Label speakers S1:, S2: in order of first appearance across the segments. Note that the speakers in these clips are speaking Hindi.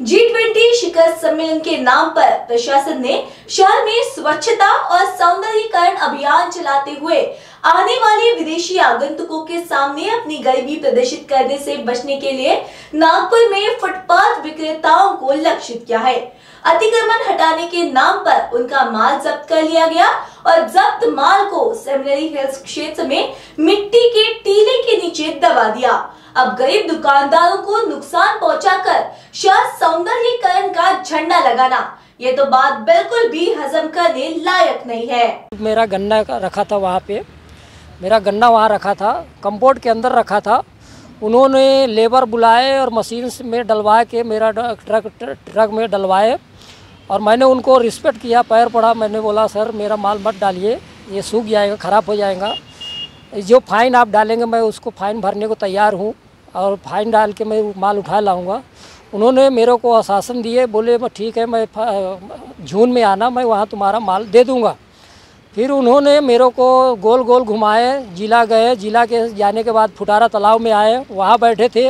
S1: G20 शिखर सम्मेलन के नाम पर प्रशासन ने शहर में स्वच्छता और सौंदर्यीकरण अभियान चलाते हुए आने वाले विदेशी आगंतुकों के सामने अपनी गरीबी प्रदर्शित करने से बचने के लिए नागपुर में फुटपाथ विक्रेताओं को लक्षित किया है। अतिक्रमण हटाने के नाम पर उनका माल जब्त कर लिया गया और जब्त माल को सेमिनरी हिल्स क्षेत्र में मिट्टी के टीले के नीचे दबा दिया। अब गरीब दुकानदारों को नुकसान पहुंचाकर शहर सौंदर्यीकरण का झंडा लगाना, ये तो बात बिल्कुल भी हजम करने लायक नहीं है।
S2: मेरा गन्ना रखा था वहाँ पे, मेरा गन्ना वहाँ रखा था, कंपाउंड के अंदर रखा था। उन्होंने लेबर बुलाए और मशीन में डलवा के मेरा ट्रक में डलवाए और मैंने उनको रिस्पेक्ट किया, पैर पड़ा। मैंने बोला सर मेरा माल मत डालिए, ये सूख जाएगा, ख़राब हो जाएगा। जो फाइन आप डालेंगे मैं उसको फाइन भरने को तैयार हूँ और फाइन डाल के मैं माल उठा लाऊंगा। उन्होंने मेरे को आश्वासन दिए, बोले ठीक है मैं जून में आना, मैं वहाँ तुम्हारा माल दे दूँगा। फिर उन्होंने मेरे को गोल गोल घुमाए, जिला गए, जिला के जाने के बाद फुटारा तालाब में आए, वहाँ बैठे थे।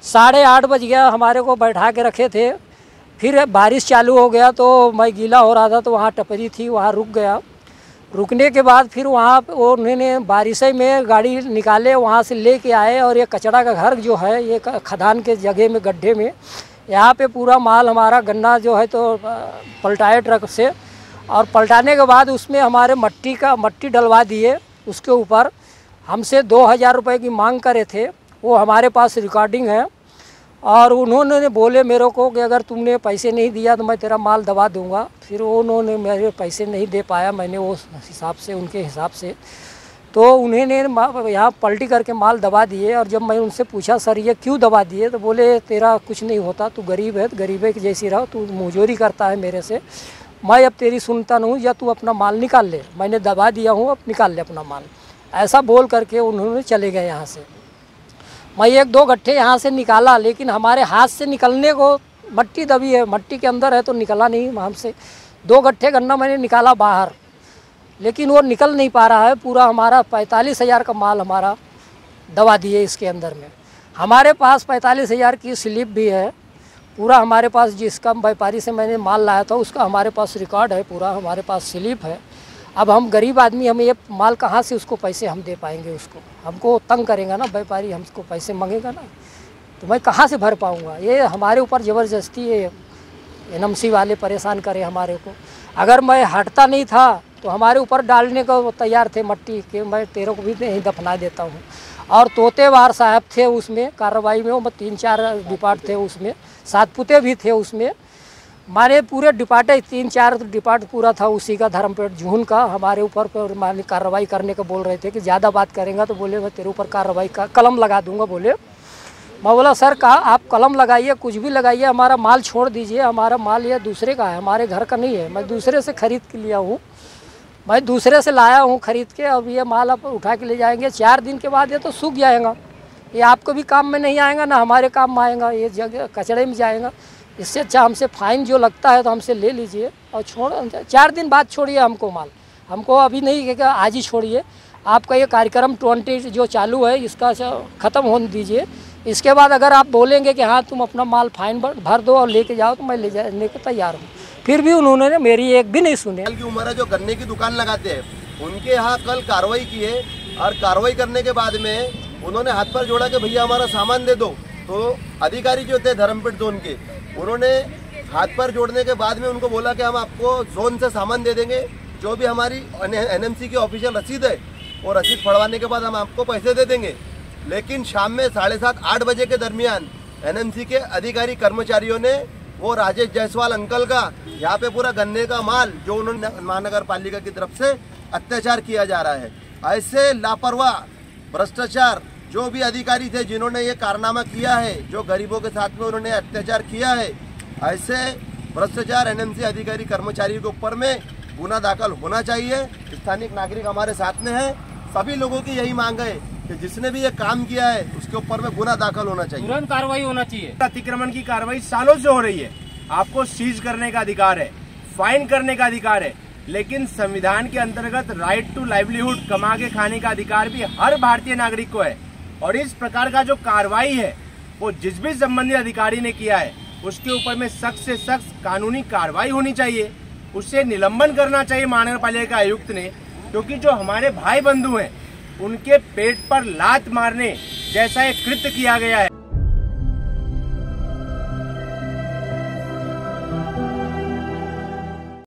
S2: 8:30 बज गया, हमारे को बैठा के रखे थे। फिर बारिश चालू हो गया तो मैं गीला हो रहा था तो वहाँ टपरी थी, वहाँ रुक गया। रुकने के बाद फिर वहाँ उन्होंने बारिश में गाड़ी निकाले, वहाँ से लेके आए और ये कचरा का घर जो है ये खदान के जगह में गड्ढे में यहाँ पे पूरा माल हमारा गन्ना जो है तो पलटाए ट्रक से, और पलटाने के बाद उसमें हमारे मट्टी डलवा दिए। उसके ऊपर हमसे 2000 रुपये की मांग करे थे, वो हमारे पास रिकॉर्डिंग है। और उन्होंने बोले मेरे को कि अगर तुमने पैसे नहीं दिया तो मैं तेरा माल दबा दूंगा। फिर उन्होंने मेरे पैसे नहीं दे पाया, मैंने वो हिसाब से उनके हिसाब से तो उन्होंने यहाँ पलटी करके माल दबा दिए। और जब मैं उनसे पूछा सर ये क्यों दबा दिए, तो बोले तेरा कुछ नहीं होता, तू गरीब है, गरीबे की जैसी रहो, तू मुजोरी करता है मेरे से, मैं अब तेरी सुनता नहीं हूँ, या तू अपना माल निकाल ले, मैंने दबा दिया हूँ, अब निकाल ले अपना माल। ऐसा बोल करके उन्होंने चले गए यहाँ से। मैं 1-2 गट्ठे यहाँ से निकाला, लेकिन हमारे हाथ से निकलने को मट्टी दबी है, मट्टी के अंदर है तो निकला नहीं हमसे। 2 गट्ठे गन्ना मैंने निकाला बाहर, लेकिन वो निकल नहीं पा रहा है। पूरा हमारा 45,000 का माल हमारा दबा दिए इसके अंदर में। हमारे पास 45,000 की स्लिप भी है पूरा, हमारे पास जिसका व्यापारी से मैंने माल लाया था उसका हमारे पास रिकॉर्ड है, पूरा हमारे पास स्लिप है। अब हम गरीब आदमी, हम ये माल कहाँ से उसको पैसे हम दे पाएंगे? उसको हमको तंग करेगा ना व्यापारी, हमको पैसे मांगेगा ना, तो मैं कहाँ से भर पाऊँगा? ये हमारे ऊपर ज़बरदस्ती है, एनएमसी वाले परेशान करे हमारे को। अगर मैं हटता नहीं था तो हमारे ऊपर डालने को तैयार थे मट्टी के, मैं तेरे को भी नहीं दफना देता हूँ। और तोतेवार साहब थे उसमें कार्रवाई में, वो 3-4 डिपार्ट थे उसमें, 7 पुते भी थे उसमें। हमारे पूरे डिपार्ट 3-4 डिपार्ट पूरा था उसी का, धर्मपेट जून का। हमारे ऊपर मालिक कार्रवाई करने को बोल रहे थे कि ज़्यादा बात करेंगे तो बोले मैं तेरे ऊपर कार्रवाई का कलम लगा दूंगा। बोले, मैं बोला सर कहा आप कलम लगाइए, कुछ भी लगाइए, हमारा माल छोड़ दीजिए, हमारा माल ये दूसरे का है, हमारे घर का नहीं है। मैं दूसरे से खरीद के लिया हूँ, मैं दूसरे से लाया हूँ खरीद के। अब ये माल आप उठा के ले जाएंगे, 4 दिन के बाद ये तो सूख जाएगा, ये आपको भी काम में नहीं आएगा ना हमारे काम में आएगा, ये जगह कचड़े में जाएगा। इससे अच्छा हमसे फाइन जो लगता है तो हमसे ले लीजिए और छोड़ 4 दिन बाद छोड़िए हमको माल, हमको अभी नहीं कि आज ही छोड़िए। आपका ये कार्यक्रम 20 जो चालू है इसका ख़त्म होने दीजिए। इसके बाद अगर आप बोलेंगे कि हाँ तुम अपना माल फाइन भर दो और लेके जाओ तो मैं ले जाने को तैयार हूँ। फिर भी उन्होंने मेरी एक भी नहीं सुनी।
S3: की उम्र है जो गन्ने की दुकान लगाते हैं, उनके यहाँ कल कार्रवाई की है और कार्रवाई करने के बाद में उन्होंने हाथ पर जोड़ा कि भैया हमारा सामान दे दो। तो अधिकारी जो थे धर्मपेट जोन के, उन्होंने हाथ पर जोड़ने के बाद में उनको बोला कि हम आपको जोन से सामान दे देंगे, जो भी हमारी एनएमसी की ऑफिशियल रसीद है वो रसीद फड़वाने के बाद हम आपको पैसे दे देंगे। लेकिन शाम में 7:30-8 बजे के दरमियान एनएमसी के अधिकारी कर्मचारियों ने वो राजेश जायसवाल अंकल का यहाँ पे पूरा गन्ने का माल जो उन्होंने महानगर पालिका की तरफ से अत्याचार किया जा रहा है। ऐसे लापरवाह भ्रष्टाचार जो भी अधिकारी थे जिन्होंने ये कारनामा किया है, जो गरीबों के साथ में उन्होंने अत्याचार किया है, ऐसे भ्रष्टाचार एनएमसी अधिकारी कर्मचारियों के ऊपर में गुना दाखिल होना चाहिए। स्थानीय नागरिक हमारे साथ में है, सभी लोगों की यही मांग है कि जिसने भी ये काम किया है उसके ऊपर में गुना दाखिल होना चाहिए,
S4: तुरंत कार्रवाई होना चाहिए। अतिक्रमण की कार्रवाई सालों से हो रही है, आपको सीज करने का अधिकार है, फाइन करने का अधिकार है, लेकिन संविधान के अंतर्गत राइट टू लाइवलीहुड, कमा के खाने का अधिकार भी हर भारतीय नागरिक को है। और इस प्रकार का जो कार्रवाई है वो जिस भी संबंधित अधिकारी ने किया है उसके ऊपर में सख्त से सख्त कानूनी कार्रवाई होनी चाहिए। उससे निलंबन करना चाहिए महानगर पालिका आयुक्त ने, क्योंकि जो हमारे भाई बंधु हैं उनके पेट पर लात मारने जैसा एक कृत्य किया गया है।